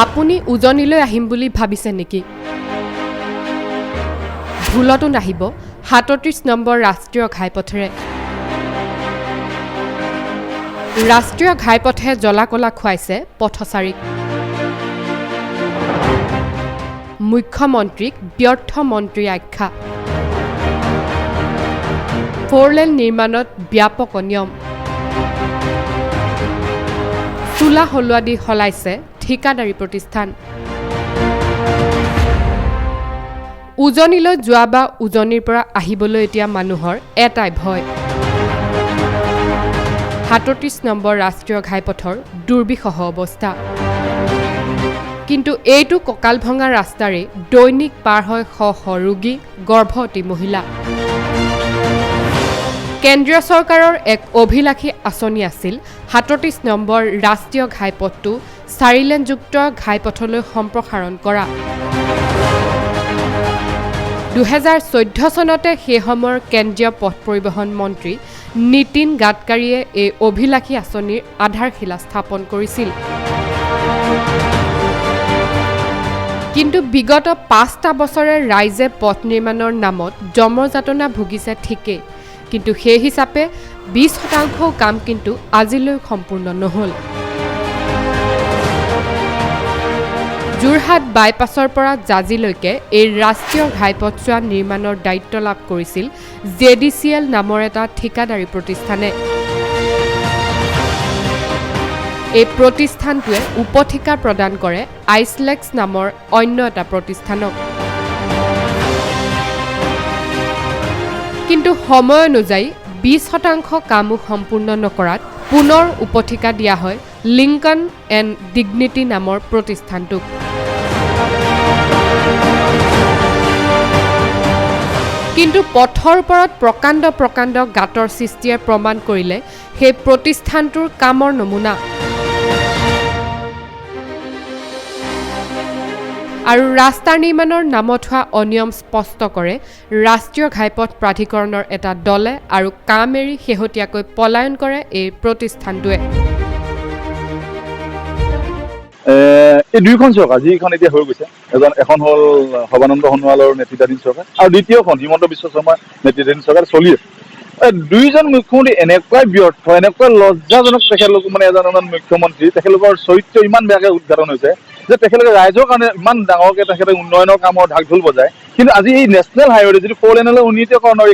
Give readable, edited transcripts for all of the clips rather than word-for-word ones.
আপুনি উজনিলৈ আহিম বুলি ভাবিছে নেকি? ভুলতো নাহিব ৩৭ নম্বৰ ৰাষ্ট্ৰীয় ঘাইপথেৰে। ৰাষ্ট্ৰীয় ঘাইপথে জলাকলা খুৱাইছে পথচাৰীক। মুখ্যমন্ত্ৰীক ব্যৰ্থ মন্ত্ৰী আখ্যা। 4 লেন নিৰ্মাণত ব্যাপক অনিয়ম। চোলা হলুৱা দি সলাইছে ঠিকাদাৰী প্ৰতিষ্ঠান। উজনিলৈ যোৱা বা উজনিৰ পৰা আহিবলৈ এতিয়া মানুহৰ এটাই ভয়। ৩৭ নম্বৰ ৰাষ্ট্ৰীয় ঘাইপথৰ দুৰ্বিষহ অৱস্থা। কিন্তু এইটো কঁকাল ভঙা ৰাস্তাৰে দৈনিক পাৰ হয় শ শ ৰোগী, গৰ্ভৱতী মহিলা। কেন্দ্ৰীয় চৰকাৰৰ এক অভিলাষী আঁচনি আছিল ৩৭ নম্বৰ ৰাষ্ট্ৰীয় ঘাইপথটো 4 লেনযুক্ত ঘাইপথলৈ সম্প্ৰসাৰণ কৰা। ২০১৪ চনতে সেই সময়ৰ কেন্দ্ৰীয় পথ পৰিবহণ মন্ত্ৰী নীতিন গাডকাৰীয়ে এই অভিলাষী আঁচনিৰ আধাৰশিলা স্থাপন কৰিছিল। কিন্তু বিগত ৫টা বছৰে ৰাইজে পথ নিৰ্মাণৰ নামত যমযাতনা ভুগিছে ঠিকেই, কিন্তু সেই হিচাপে ২০% কাম কিন্তু আজিলৈ সম্পূৰ্ণ নহ'ল। যোৰহাট বাইপাছৰ পৰা জাজিলৈকে এই ৰাষ্ট্ৰীয় ঘাইপথছোৱা নিৰ্মাণৰ দায়িত্ব লাভ কৰিছিল JDCL নামৰ এটা ঠিকাদাৰী প্ৰতিষ্ঠানে। এই প্ৰতিষ্ঠানটোৱে উপঠিকা প্ৰদান কৰে আইচলেক্স নামৰ অন্য এটা প্ৰতিষ্ঠানক। কিন্তু সময় অনুযায়ী ২০% কামো সম্পূৰ্ণ নকৰাত পুনৰ উপঠিকা দিয়া হয় লিংকন এণ্ড ডিগনিটি নামৰ প্ৰতিষ্ঠানটোক। কিন্তু পথৰ ওপৰত প্ৰকাণ্ড প্ৰকাণ্ড গাঁতৰ সৃষ্টিয়ে প্ৰমাণ কৰিলে সেই প্ৰতিষ্ঠানটোৰ কামৰ নমুনা। আৰু ৰাস্তা নিৰ্মাণৰ নামত হোৱা অনিয়ম স্পষ্ট কৰে ৰাষ্ট্ৰীয় ঘাইপথ প্ৰাধিকৰণৰ এটা দলে আৰু কাম এৰি শেহতীয়াকৈ পলায়ন কৰে এই প্ৰতিষ্ঠানটোৱে। এই দুইখন চৰকাৰ যিখন এতিয়া হৈ গৈছে, এখন হ'ল সৰ্বানন্দ সোণোৱালৰ নেতৃত্বাধীন চৰকাৰ আৰু দ্বিতীয়খন হিমন্ত বিশ্ব শৰ্মাৰ নেতৃত্বাধীন চৰকাৰ চলি আছে। দুইজন মুখ্যমন্ত্ৰী এনেকুৱাই ব্যৰ্থ, এনেকুৱা লজ্জাজনক তেখেতলোক এজন মুখ্যমন্ত্ৰী, তেখেতলোকৰ চৰিত্ৰ ইমান বেয়াকৈ উদ্ঘাটন হৈছে যে তেখেতলোকে ৰাইজৰ কাৰণে ইমান ডাঙৰকৈ তেখেতে উন্নয়নৰ কামৰ ঢাক ঢোল বজায়, কিন্তু আজি এই নেশ্যনেল হাইৱে যিটো 4 লেনলৈ উন্নীতকৰণৰ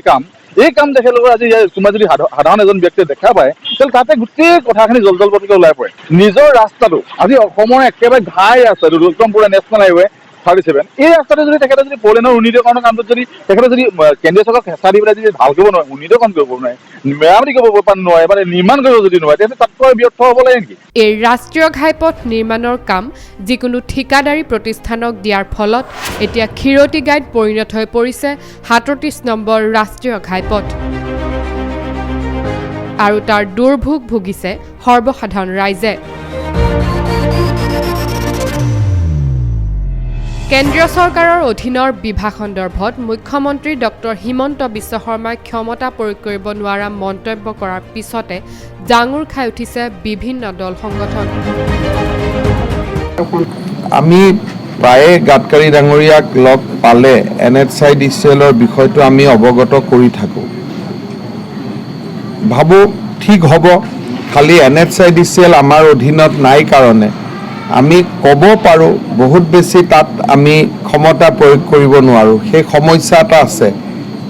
এই কাম তেখেতলোকৰ আজি কোনোবা যদি সাধাৰণ এজন ব্যক্তিয়ে দেখা পায়, তেতিয়াহ'লে তাতে গোটেই কথাখিনি জলপটকৈ ওলাই পৰে। নিজৰ ৰাস্তাটো আজি অসমৰ একেবাৰে ঘাই ৰাস্তাটো একদম পুৰা নেশ্যনেল হাইৱে 37, এই ৰাস্তাটো যদি তেখেতে যদি 4 লেনৰ উন্নীতকৰণৰ কামটোত যদি তেখেতে যদি কেন্দ্ৰীয় চৰকাৰক হেঁচা দি পেলাই যদি ভাল কৰিব নোৱাৰে, উন্নীতকৰণ কৰিব নোৱাৰে, মেৰামতি কৰিব নোৱাৰে বা নিৰ্মাণ কৰিব যদি নোৱাৰে, তেন্তে তাতকৈ ব্যৰ্থ হ'ব লাগে নেকি? এই ৰাষ্ট্ৰীয় ঘাইপথ নিৰ্মাণৰ কাম যিকোনো ঠিকাদাৰী প্ৰতিষ্ঠানক দিয়াৰ ফলত এতিয়া ক্ষীৰতী গাইত পৰিণত হৈ পৰিছে ৩৭ নম্বৰ ৰাষ্ট্ৰীয় ঘাইপথ। আৰু তাৰ দুৰ্ভোগ ভুগিছে সৰ্বসাধাৰণ ৰাইজে। কেন্দ্ৰীয় চৰকাৰৰ অধীনৰ বিভাগ সন্দৰ্ভত মুখ্যমন্ত্ৰী ডক্টৰ হিমন্ত বিশ্ব শৰ্মাই ক্ষমতা প্ৰয়োগ কৰিব নোৱাৰা মন্তব্য কৰাৰ পিছতে জাঙুৰ খাই উঠিছে বিভিন্ন দল সংগঠন। আমি প্ৰায়ে গাডকাৰী ডাঙৰীয়াক লগ পালে NHIDCLৰ বিষয়টো আমি অৱগত কৰি থাকোঁ। ভাবোঁ ঠিক হ'ব, খালি NHIDCL আমাৰ অধীনত নাই কাৰণে আমি ক'ব পাৰোঁ, বহুত বেছি তাত আমি ক্ষমতা প্ৰয়োগ কৰিব নোৱাৰোঁ, সেই সমস্যা এটা আছে।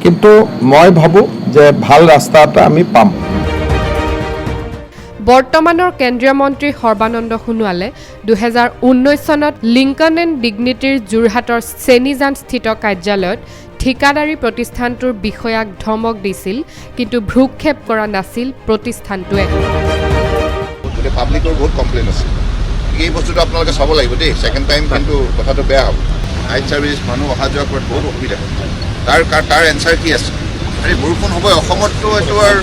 কিন্তু মই ভাবোঁ যে ভাল ৰাস্তা এটা আমি পাম। বৰ্তমানৰ কেন্দ্ৰীয় মন্ত্ৰী সৰ্বানন্দ সোণোৱালে ২০১৯ চনত লিংকন এণ্ড ডিগনিটিৰ যোৰহাটৰ চেনিজানস্থিত কাৰ্যালয়ত ঠিকাদাৰী প্ৰতিষ্ঠানটোৰ বিষয়াক ধমক দিছিল, কিন্তু ভ্ৰূক্ষেপ কৰা নাছিল প্ৰতিষ্ঠানটোৱে। পাব্লিকৰ বহুত কমপ্লেইন আছে, এই বস্তুটো আপোনালোকে চাব লাগিব দেই। ছেকেণ্ড টাইম কিন্তু কথাটো বেয়া হ'ব। নাইট ছাৰ্ভিচ মানুহ অহা যোৱা কৰাত বহুত অসুবিধা। তাৰ এনচাৰ কি আছে? এই বৰষুণ হ'বই, অসমততো এইটো আৰু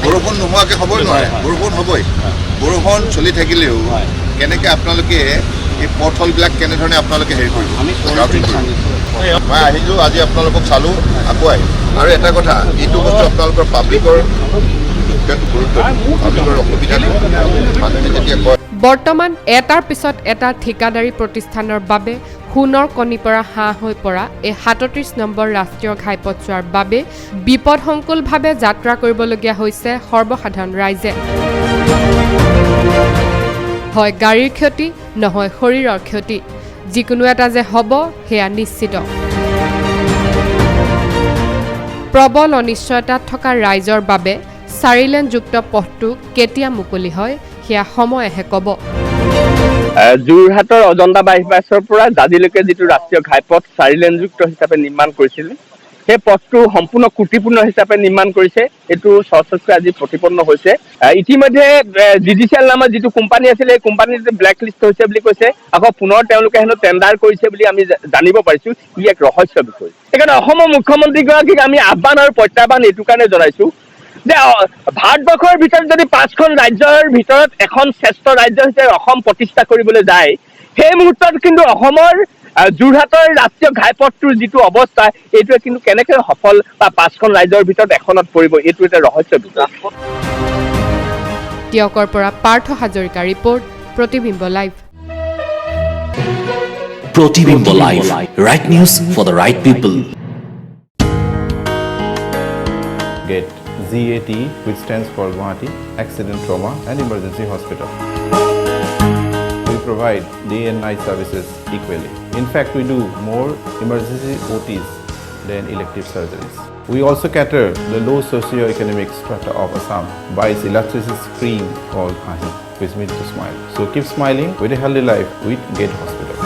বৰষুণ নোহোৱাকৈ হ'বই নোৱাৰে, বৰষুণ হ'বই। বৰষুণ চলি থাকিলেও কেনেকৈ আপোনালোকে এই পথলবিলাক কেনেধৰণে আপোনালোকে হেৰি কৰিব? মই আহিলোঁ, আজি আপোনালোকক চালোঁ, আকৌ আহিলোঁ। আৰু এটা কথা, এইটো বস্তু আপোনালোকৰ পাব্লিকৰ গুৰুত্ব, পাব্লিকৰ অসুবিধা মানুহে যেতিয়া কয়। বৰ্তমান এটাৰ পিছত এটা ঠিকাদাৰী প্ৰতিষ্ঠানৰ বাবে সোণৰ কণী পৰা হাঁহ হৈ পৰা এই ৩৭ নম্বৰ ৰাষ্ট্ৰীয় ঘাইপথছোৱাৰ বাবে বিপদসংকুলভাৱে যাত্ৰা কৰিবলগীয়া হৈছে সৰ্বসাধাৰণ ৰাইজে হয় গাড়ীৰ ক্ষতি নহয় শৰীৰৰ ক্ষতি যিকোনো এটা যে হ'ব সেয়া নিশ্চিত প্ৰবল অনিশ্চয়তাত থকা ৰাইজৰ বাবে 4 লেনযুক্ত পথটো কেতিয়া মুকলি হয় সেয়া সময়েহে ক'ব যোৰহাটৰ অজন্তা বাইপাছৰ পৰা জাজিলৈকে যিটো ৰাষ্ট্ৰীয় ঘাইপথ 4 লেনযুক্ত হিচাপে নিৰ্মাণ কৰিছিল সেই পথটো সম্পূৰ্ণ ত্ৰুটিপূৰ্ণ হিচাপে নিৰ্মাণ কৰিছে এইটো স্বচ্ছকৈ আজি প্ৰতিপন্ন হৈছে ইতিমধ্যে ডিজিচিএল নামৰ যিটো কোম্পানী আছিল এই কোম্পানীটো ব্লেক লিষ্ট হৈছে বুলি কৈছে আকৌ পুনৰ তেওঁলোকে হেনো টেণ্ডাৰ কৰিছে বুলি আমি জানিব পাৰিছোঁ ই এক ৰহস্য বিষয় সেইকাৰণে অসমৰ মুখ্যমন্ত্ৰীগৰাকীক আমি আহ্বান আৰু প্ৰত্যাহ্বান এইটো কাৰণে জনাইছোঁ যে ভাৰতবৰ্ষৰ ভিতৰত যদি 5খন ৰাজ্যৰ ভিতৰত এখন শ্ৰেষ্ঠ ৰাজ্য হিচাপে অসম প্ৰতিষ্ঠা কৰিবলৈ যায় সেই মুহূৰ্তত কিন্তু অসমৰ যোৰহাটৰ ৰাষ্ট্ৰীয় ঘাইপথটোৰ যিটো অৱস্থা এইটোৱে কিন্তু কেনেকৈ সফল বা 5খন ৰাজ্যৰ ভিতৰত এখনত পৰিব এইটো এটা ৰহস্য বিষয় টিয়কৰ পৰা পাৰ্থ হাজৰিকা ৰিপৰ্ট প্ৰতিবিম্ব live Protibimbo Live, right news for the right people. Get ZAT, which stands for Guwahati Accident Trauma and Emergency Hospital. We provide day and night services equally. In fact, we do more emergency OTs than elective surgeries. We also cater the low socio-economic strata of Assam by its electricity screen called HAHI, which means to smile. So keep smiling with a healthy life with Gate Hospital.